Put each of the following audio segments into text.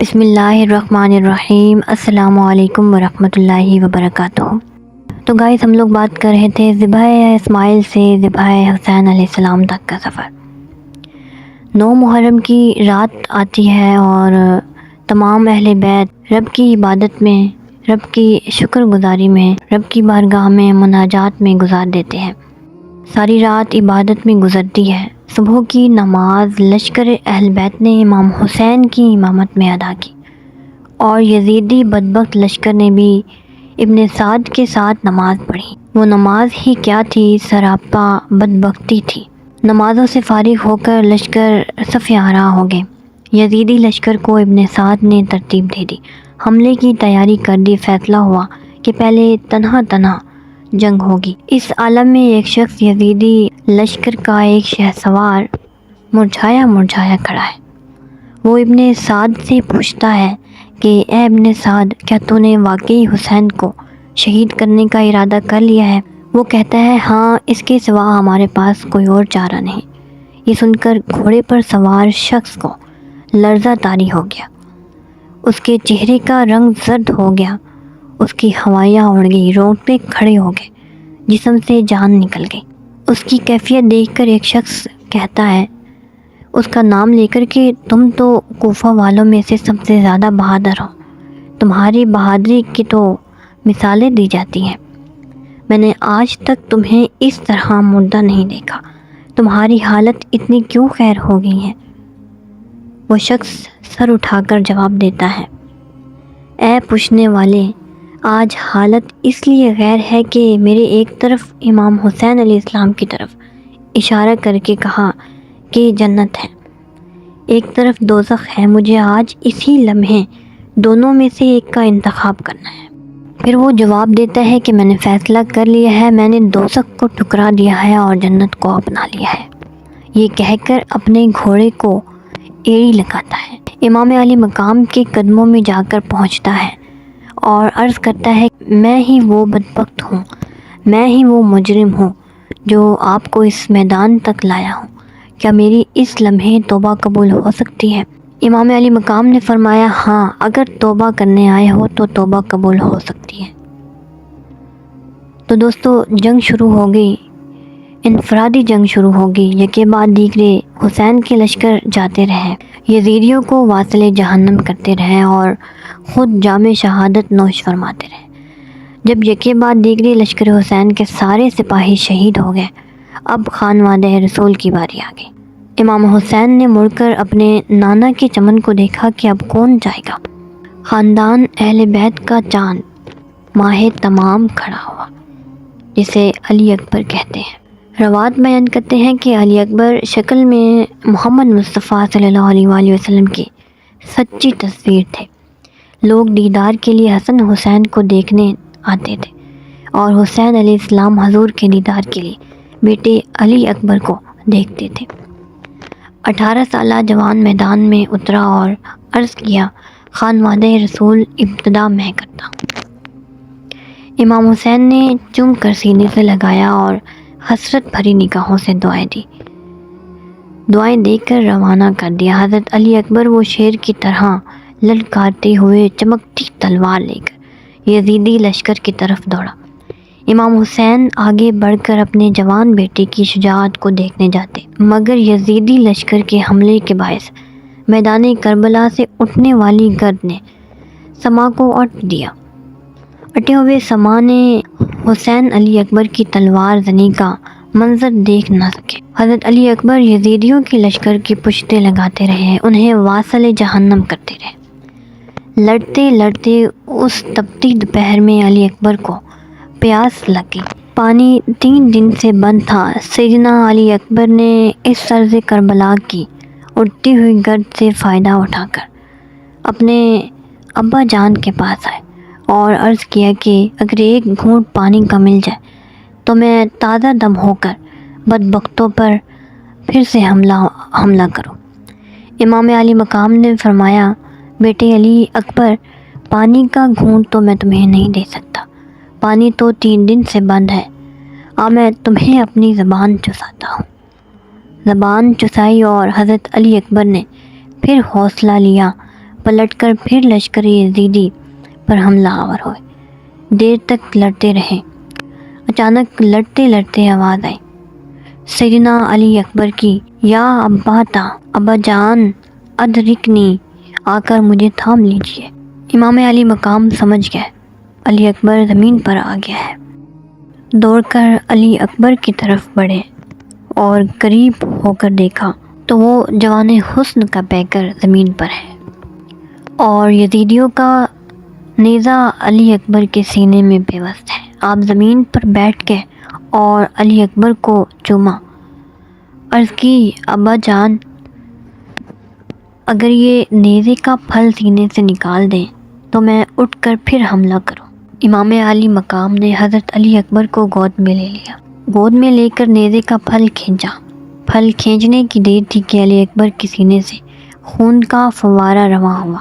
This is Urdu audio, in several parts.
بسم اللہ الرحمن الرحیم۔ السلام علیکم ورحمۃ اللہ وبرکاتہ۔ تو گائز ہم لوگ بات کر رہے تھے ذبح اسماعیل سے ذبح حسین علیہ السلام تک کا سفر۔ 9 محرم کی رات آتی ہے اور تمام اہل بیت رب کی عبادت میں، رب کی شکر گزاری میں، رب کی بارگاہ میں مناجات میں گزار دیتے ہیں۔ ساری رات عبادت میں گزرتی ہے۔ صبح کی نماز لشکر اہل بیت نے امام حسین کی امامت میں ادا کی اور یزیدی بدبخت لشکر نے بھی ابن سعد کے ساتھ نماز پڑھی۔ وہ نماز ہی کیا تھی، سراپا بدبختی تھی۔ نمازوں سے فارغ ہو کر لشکر صف آراء ہو گئے۔ یزیدی لشکر کو ابن سعد نے ترتیب دے دی، حملے کی تیاری کر دی۔ فیصلہ ہوا کہ پہلے تنہا جنگ ہوگی۔ اس عالم میں ایک شخص یزیدی لشکر کا ایک شہسوار مرجھایا کھڑا ہے۔ وہ ابن سعد سے پوچھتا ہے کہ اے ابن سعد، کیا تو نے واقعی حسین کو شہید کرنے کا ارادہ کر لیا ہے؟ وہ کہتا ہے ہاں، اس کے سوا ہمارے پاس کوئی اور چارہ نہیں۔ یہ سن کر گھوڑے پر سوار شخص کو لرزہ طاری ہو گیا۔ اس کے چہرے کا رنگ زرد ہو گیا، اس کی ہوائیاں اڑ گئی، رونگٹے کھڑے ہو گئے، جسم سے جان نکل گئی۔ اس کی کیفیت دیکھ کر ایک شخص کہتا ہے اس کا نام لے کر کہ تم تو کوفہ والوں میں سے سب سے زیادہ بہادر ہو، تمہاری بہادری کی تو مثالیں دی جاتی ہیں۔ میں نے آج تک تمہیں اس طرح مردہ نہیں دیکھا، تمہاری حالت اتنی کیوں خیر ہو گئی ہے؟ وہ شخص سر اٹھا کر جواب دیتا ہے، اے پوچھنے والے، آج حالت اس لیے غیر ہے کہ میرے ایک طرف امام حسین علیہ السلام کی طرف اشارہ کر کے کہا کہ جنت ہے، ایک طرف دوزخ ہے۔ مجھے آج اسی لمحے دونوں میں سے ایک کا انتخاب کرنا ہے۔ پھر وہ جواب دیتا ہے کہ میں نے فیصلہ کر لیا ہے، میں نے دوزخ کو ٹھکرا دیا ہے اور جنت کو اپنا لیا ہے۔ یہ کہہ کر اپنے گھوڑے کو ایڑی لگاتا ہے، امام علی مقام کے قدموں میں جا کر پہنچتا ہے اور عرض کرتا ہے میں ہی وہ بدبخت ہوں، میں ہی وہ مجرم ہوں جو آپ کو اس میدان تک لایا ہوں۔ کیا میری اس لمحے توبہ قبول ہو سکتی ہے؟ امام علی مقام نے فرمایا ہاں، اگر توبہ کرنے آئے ہو تو توبہ قبول ہو سکتی ہے۔ تو دوستو، جنگ شروع ہو گئی، انفرادی جنگ شروع ہو گئی۔ یکے بعد دیگرے حسین کے لشکر جاتے رہے، یزیدیوں کو واصل جہنم کرتے رہے اور خود جام شہادت نوش فرماتے رہے۔ جب یکے بعد دیگرے لشکر حسین کے سارے سپاہی شہید ہو گئے، اب خانوادہ رسول کی باری آ گئی۔ امام حسین نے مڑ کر اپنے نانا کے چمن کو دیکھا کہ اب کون جائے گا۔ خاندان اہل بیت کا چاند ماہ تمام کھڑا ہوا، جسے علی اکبر کہتے ہیں۔ روایت بیان کرتے ہیں کہ علی اکبر شکل میں محمد مصطفیٰ صلی اللہ علیہ وآلہ وسلم کی سچی تصویر تھے۔ لوگ دیدار کے لیے حسن حسین کو دیکھنے آتے تھے اور حسین علیہ السلام حضور کے دیدار کے لیے بیٹے علی اکبر کو دیکھتے تھے۔ 18 سالہ جوان میدان میں اترا اور عرض کیا خانوادہ رسول ابتدا میں کرتا۔ امام حسین نے چوم کر سینے سے لگایا اور حسرت بھری نگاہوں سے دعائیں دے کر روانہ کر دیا۔ حضرت علی اکبر وہ شیر کی طرح للکارتے ہوئے چمکتی تلوار لے کر یزیدی لشکر کی طرف دوڑا۔ امام حسین آگے بڑھ کر اپنے جوان بیٹے کی شجاعت کو دیکھنے جاتے، مگر یزیدی لشکر کے حملے کے باعث میدان کربلا سے اٹھنے والی گرد نے سما کو اٹ دیا۔ اٹے ہوئے سما نے حسین علی اکبر کی تلوار زنی کا منظر دیکھ نہ سکے۔ حضرت علی اکبر یزیدیوں کے لشکر کی پشتے لگاتے رہے، انہیں واصل جہنم کرتے رہے۔ لڑتے لڑتے اس تپتی دوپہر میں علی اکبر کو پیاس لگ گئی۔ پانی 3 دن سے بند تھا۔ سیدنا علی اکبر نے اس سرز کربلا کی اڑتی ہوئی گرد سے فائدہ اٹھا کر اپنے ابا جان کے پاس آئے اور عرض کیا کہ اگر ایک گھونٹ پانی کا مل جائے تو میں تازہ دم ہو کر بدبختوں پر پھر سے حملہ کروں۔ امام علی مقام نے فرمایا بیٹے علی اکبر، پانی کا گھونٹ تو میں تمہیں نہیں دے سکتا، پانی تو 3 دن سے بند ہے، میں تمہیں اپنی زبان چساتا ہوں۔ زبان چسائی اور حضرت علی اکبر نے پھر حوصلہ لیا، پلٹ کر پھر لشکر یزیدی پر حملہ آور ہوئے۔ دیر تک لڑتے رہے۔ اچانک لڑتے لڑتے آواز آئی سیدنا علی اکبر کی، یا ابا جان ادرکنی، آ کر مجھے تھام لیجئے۔ امام علی مقام سمجھ گئے علی اکبر زمین پر آ گیا ہے۔ دوڑ کر علی اکبر کی طرف بڑھے اور قریب ہو کر دیکھا تو وہ جوان حسن کا پیکر زمین پر ہے اور یزیدیوں کا نیزہ علی اکبر کے سینے میں پیوست ہے۔ آپ زمین پر بیٹھ گئے اور علی اکبر کو چوما، عرض کی، ابا جان اگر یہ نیزے کا پھل سینے سے نکال دیں تو میں اٹھ کر پھر حملہ کروں۔ امام علی مقام نے حضرت علی اکبر کو گود میں لے لیا۔ گود میں لے کر نیزے کا پھل کھینچا۔ پھل کھینچنے کی دیر تھی کہ علی اکبر کے سینے سے خون کا فوارہ رواں ہوا۔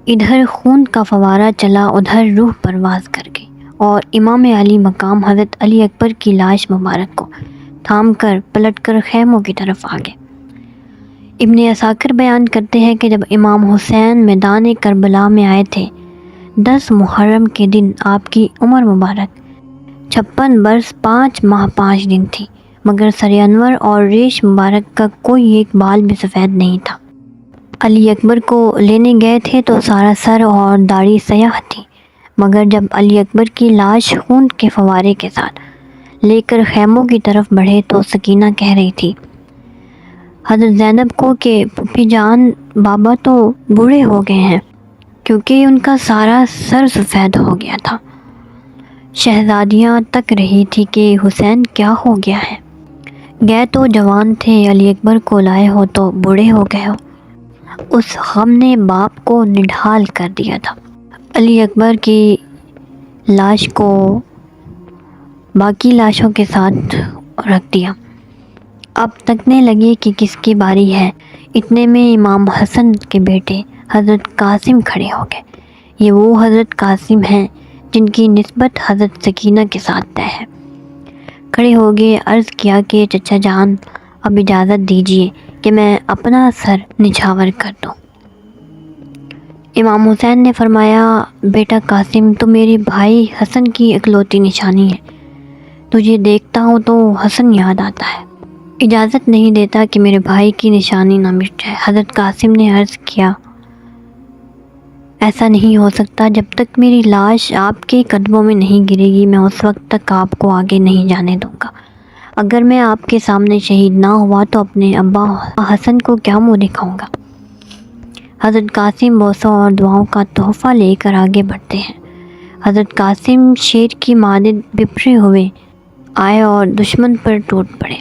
ادھر خون کا فوارہ چلا، ادھر روح پرواز کر گئی اور امام علی مقام حضرت علی اکبر کی لاش مبارک کو تھام کر پلٹ کر خیموں کی طرف آگے۔ ابن عساکر بیان کرتے ہیں کہ جب امام حسین میدان کربلا میں آئے تھے 10 محرم کے دن آپ کی عمر مبارک 56 برس 5 ماہ 5 دن تھی، مگر سر انور اور ریش مبارک کا کوئی ایک بال بھی سفید نہیں تھا۔ علی اکبر کو لینے گئے تھے تو سارا سر اور داڑھی سیاہ تھی، مگر جب علی اکبر کی لاش خون کے فوارے کے ساتھ لے کر خیموں کی طرف بڑھے تو سکینہ کہہ رہی تھی حضرت زینب کو کہ پھوپھی جان بابا تو بوڑھے ہو گئے ہیں، کیونکہ ان کا سارا سر سفید ہو گیا تھا۔ شہزادیاں تک رہی تھی کہ حسین کیا ہو گیا ہے، گئے تو جوان تھے، علی اکبر کو لائے ہو تو بوڑھے ہو گئے ہو۔ اس غم نے باپ کو نڈھال کر دیا تھا۔ علی اکبر کی لاش کو باقی لاشوں کے ساتھ رکھ دیا۔ اب تکنے لگے کہ کس کی باری ہے۔ اتنے میں امام حسن کے بیٹے حضرت قاسم کھڑے ہو گئے۔ یہ وہ حضرت قاسم ہیں جن کی نسبت حضرت سکینہ کے ساتھ طے ہے۔ کھڑے ہو گئے، عرض کیا کہ چچا جان اب اجازت دیجیے کہ میں اپنا سر نچھاور کر دوں۔ امام حسین نے فرمایا، بیٹا قاسم تو میرے بھائی حسن کی اکلوتی نشانی ہے، تجھے دیکھتا ہوں تو حسن یاد آتا ہے، اجازت نہیں دیتا کہ میرے بھائی کی نشانی نہ مٹ جائے۔ حضرت قاسم نے عرض کیا، ایسا نہیں ہو سکتا، جب تک میری لاش آپ کے قدموں میں نہیں گرے گی میں اس وقت تک آپ کو آگے نہیں جانے دوں گا۔ اگر میں آپ کے سامنے شہید نہ ہوا تو اپنے ابا حسن کو کیا منہ دکھاؤں گا۔ حضرت قاسم بوسوں اور دعاؤں کا تحفہ لے کر آگے بڑھتے ہیں۔ حضرت قاسم شیر کی مانند بپھرے ہوئے آئے اور دشمن پر ٹوٹ پڑے۔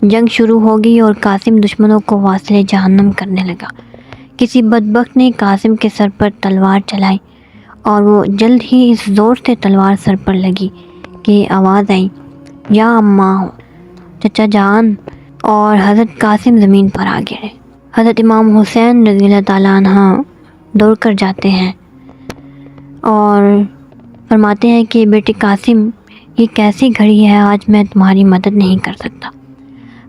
جنگ شروع ہو گئی اور قاسم دشمنوں کو واصل جہنم کرنے لگا۔ کسی بدبخت نے قاسم کے سر پر تلوار چلائی اور وہ جلد ہی اس زور سے تلوار سر پر لگی کہ آواز آئی، یا اماں، چچا جان، اور حضرت قاسم زمین پر آ گرے۔ حضرت امام حسین رضی اللہ تعالیٰ عنہ دوڑ کر جاتے ہیں اور فرماتے ہیں کہ بیٹے قاسم، یہ کیسی گھڑی ہے، آج میں تمہاری مدد نہیں کر سکتا۔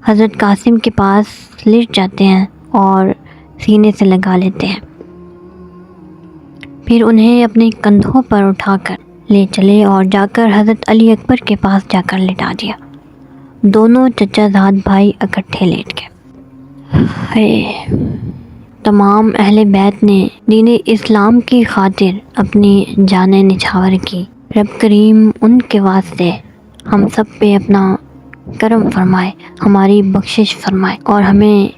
حضرت قاسم کے پاس لیٹ جاتے ہیں اور سینے سے لگا لیتے ہیں، پھر انہیں اپنے کندھوں پر اٹھا کر لے چلے اور جا کر حضرت علی اکبر کے پاس جا کر لٹا دیا۔ دونوں چچا زاد بھائی اکٹھے لیٹ گئے۔ تمام اہل بیت نے دین اسلام کی خاطر اپنی جانیں نچھاور کی۔ رب کریم ان کے واسطے ہم سب پہ اپنا کرم فرمائے، ہماری بخشش فرمائے اور ہمیں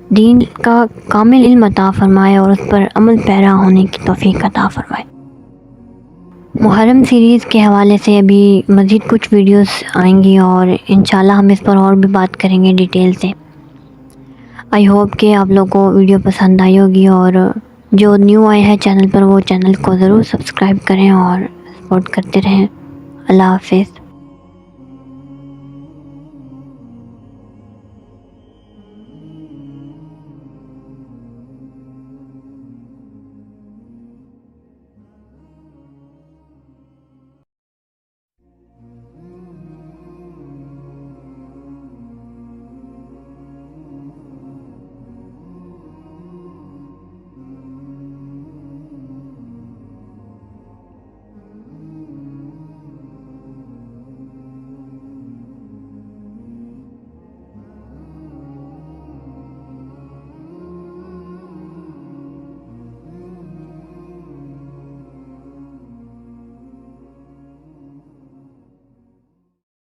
دین کا کامل علم عطا فرمائے اور اس پر عمل پیرا ہونے کی توفیق عطا فرمائے۔ محرم سیریز کے حوالے سے ابھی مزید کچھ ویڈیوز آئیں گی اور انشاءاللہ ہم اس پر اور بھی بات کریں گے ڈیٹیل سے۔ آئی ہوپ کہ آپ لوگوں کو ویڈیو پسند آئی ہوگی، اور جو نیو آئے ہیں چینل پر وہ چینل کو ضرور سبسکرائب کریں اور سپورٹ کرتے رہیں۔ اللہ حافظ۔